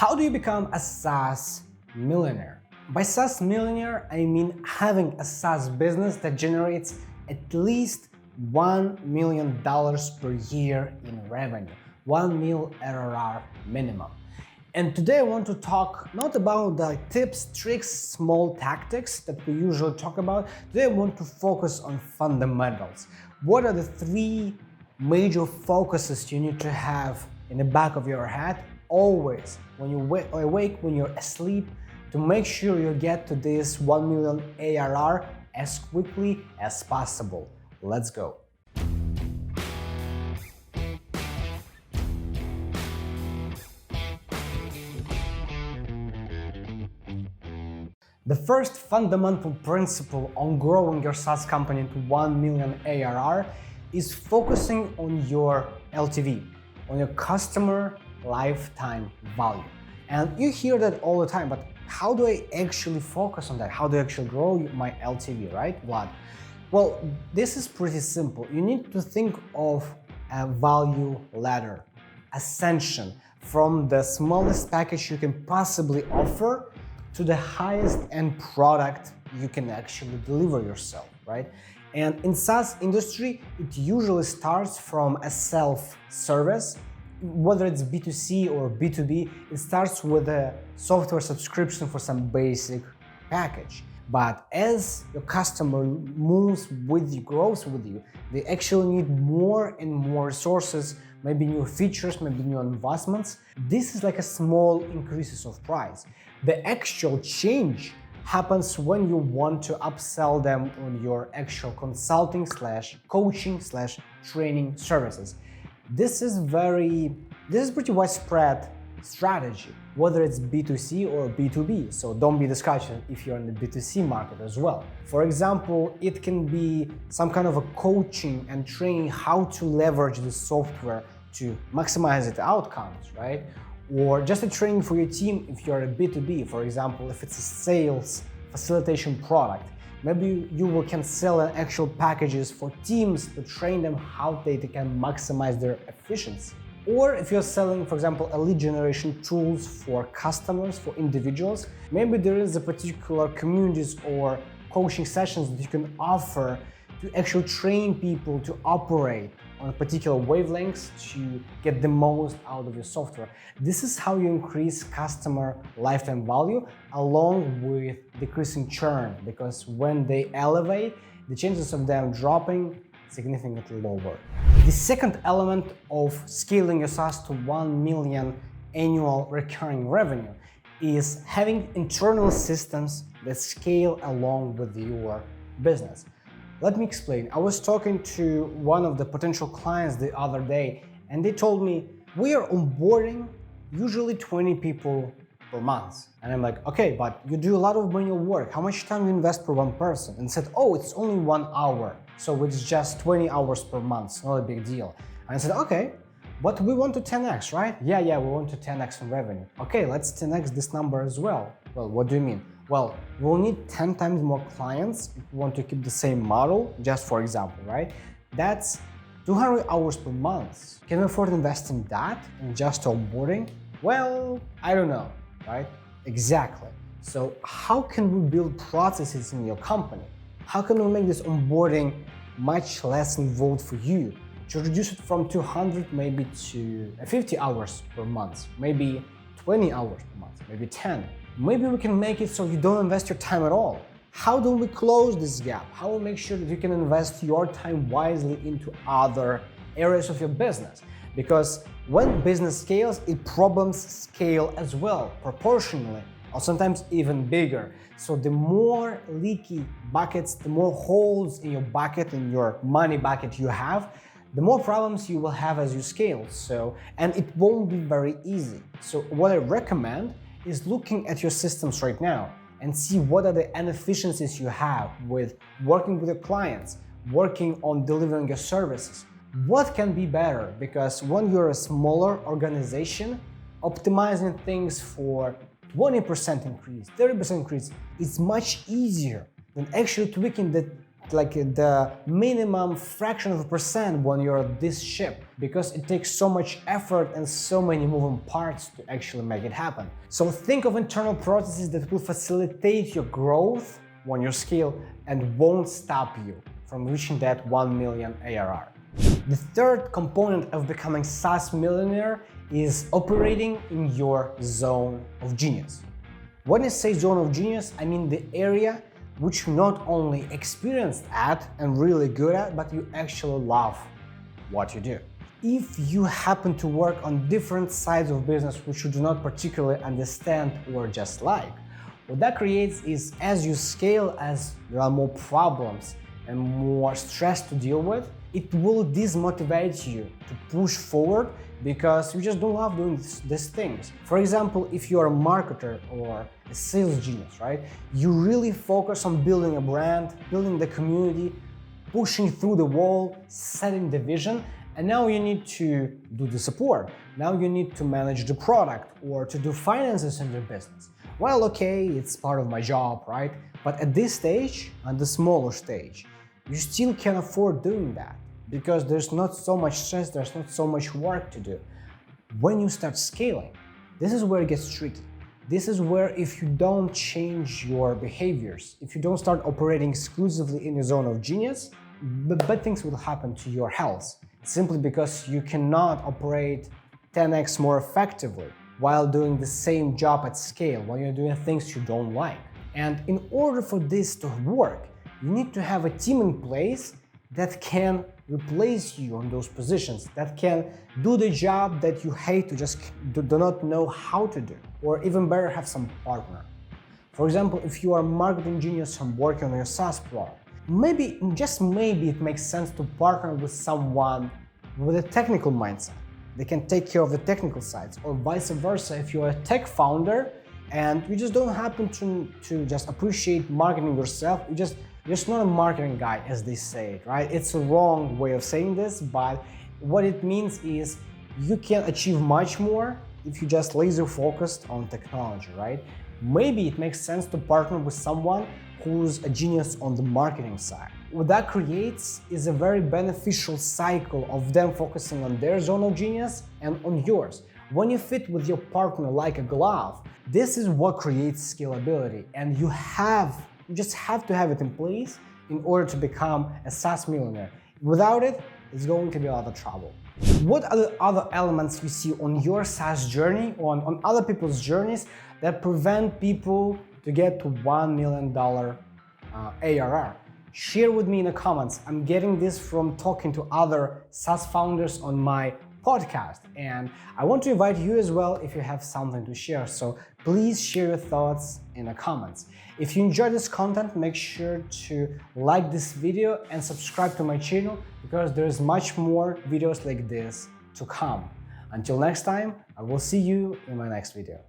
How do you become a SaaS millionaire? By SaaS millionaire, I mean having a SaaS business that generates at least $1 million per year in revenue, 1 mil ARR minimum. And today I want to talk not about the tips, tricks, small tactics that we usually talk about. Today I want to focus on fundamentals. What are the 3 major focuses you need to have in the back of your head always when you awake, when you're asleep, to make sure you get to this 1 million ARR as quickly as possible. Let's go. The first fundamental principle on growing your SaaS company to 1 million ARR is focusing on your LTV, on your customer lifetime value. And you hear that all the time, but how do I actually focus on that? How do I actually grow my LTV, right, Vlad? Well, this is pretty simple. You need to think of a value ladder, ascension, from the smallest package you can possibly offer to the highest end product you can actually deliver yourself, right? And in SaaS industry, it usually starts from a self-service. Whether it's B2C or B2B, it starts with a software subscription for some basic package. But as your customer moves with you, grows with you, they actually need more and more resources, maybe new features, maybe new investments. This is like a small increases of price. The actual change happens when you want to upsell them on your actual consulting / coaching / training services. This is pretty widespread strategy, whether it's B2C or B2B. So don't be discouraged if you're in the B2C market as well. For example, it can be some kind of a coaching and training how to leverage the software to maximize its outcomes, right? Or just a training for your team if you're a B2B. For example, if it's a sales facilitation product, maybe you can sell actual packages for teams to train them how they can maximize their efficiency. Or if you're selling, for example, a lead generation tools for customers, for individuals, maybe there is a particular communities or coaching sessions that you can offer to actually train people to operate on a particular wavelengths to get the most out of your software. This is how you increase customer lifetime value along with decreasing churn, because when they elevate, the chances of them dropping significantly lower. The second element of scaling your SaaS to 1 million annual recurring revenue is having internal systems that scale along with your business. Let me explain. I was talking to one of the potential clients the other day, and they told me, we are onboarding usually 20 people per month. And I'm like, okay, but you do a lot of manual work. How much time you invest per one person? And said, oh, it's only 1 hour. So it's just 20 hours per month, not a big deal. And I said, okay, but we want to 10x, right? Yeah, we want to 10x in revenue. Okay, let's 10x this number as well. Well, what do you mean? Well, we'll need 10 times more clients if we want to keep the same model, just for example, right? That's 200 hours per month. Can we afford investing that in just onboarding? Well, I don't know, right? Exactly. So how can we build processes in your company? How can we make this onboarding much less involved for you? To reduce it from 200 maybe to 50 hours per month, maybe 20 hours per month, maybe 10. Maybe we can make it so you don't invest your time at all. How do we close this gap? How do we make sure that you can invest your time wisely into other areas of your business? Because when business scales, problems scale as well, proportionally, or sometimes even bigger. So the more leaky buckets, the more holes in your bucket, in your money bucket you have, the more problems you will have as you scale. And it won't be very easy. So what I recommend is looking at your systems right now and see what are the inefficiencies you have with working with your clients, working on delivering your services. What can be better? Because when you're a smaller organization, optimizing things for 20% increase, 30% increase, it's much easier than actually tweaking the like the minimum fraction of a percent when you're this ship, because it takes so much effort and so many moving parts to actually make it happen. So think of internal processes that will facilitate your growth when you scale and won't stop you from reaching that 1 million ARR. The third component of becoming SaaS millionaire is operating in your zone of genius. When I say zone of genius, I mean the area which you're not only experienced at and really good at, but you actually love what you do. If you happen to work on different sides of business which you do not particularly understand or just like, what that creates is, as you scale, as there are more problems and more stress to deal with, it will demotivate you to push forward because you just don't love doing these things. For example, if you're a marketer or a sales genius, right? You really focus on building a brand, building the community, pushing through the wall, setting the vision, and now you need to do the support. Now you need to manage the product or to do finances in your business. Well, okay, it's part of my job, right? But at this stage, at the smaller stage, you still can afford doing that because there's not so much stress, there's not so much work to do. When you start scaling, this is where it gets tricky. This is where if you don't change your behaviors, if you don't start operating exclusively in your zone of genius, bad things will happen to your health, simply because you cannot operate 10x more effectively while doing the same job at scale, while you're doing things you don't like. And in order for this to work, you need to have a team in place that can replace you on those positions, that can do the job that you hate to just do not know how to do, or even better, have some partner. For example, if you are a marketing genius and working on your SaaS product, maybe, just maybe, it makes sense to partner with someone with a technical mindset. They can take care of the technical sides, or vice versa. If you're a tech founder and you just don't happen to just appreciate marketing yourself, you're just not a marketing guy, as they say it, right? It's a wrong way of saying this, but what it means is you can achieve much more if you just laser focused on technology, right? Maybe it makes sense to partner with someone who's a genius on the marketing side. What that creates is a very beneficial cycle of them focusing on their zone of genius and on yours. When you fit with your partner like a glove, this is what creates scalability, and you just have to have it in place in order to become a SaaS millionaire. Without it, it's going to be a lot of trouble. What are the other elements you see on your SaaS journey or on other people's journeys that prevent people to get to $1 million ARR? Share with me in the comments. I'm getting this from talking to other SaaS founders on my podcast, and I want to invite you as well if you have something to share. So please share your thoughts in the comments. If you enjoyed this content, make sure to like this video and subscribe to my channel, because there's much more videos like this to come. Until next time, I will see you in my next video.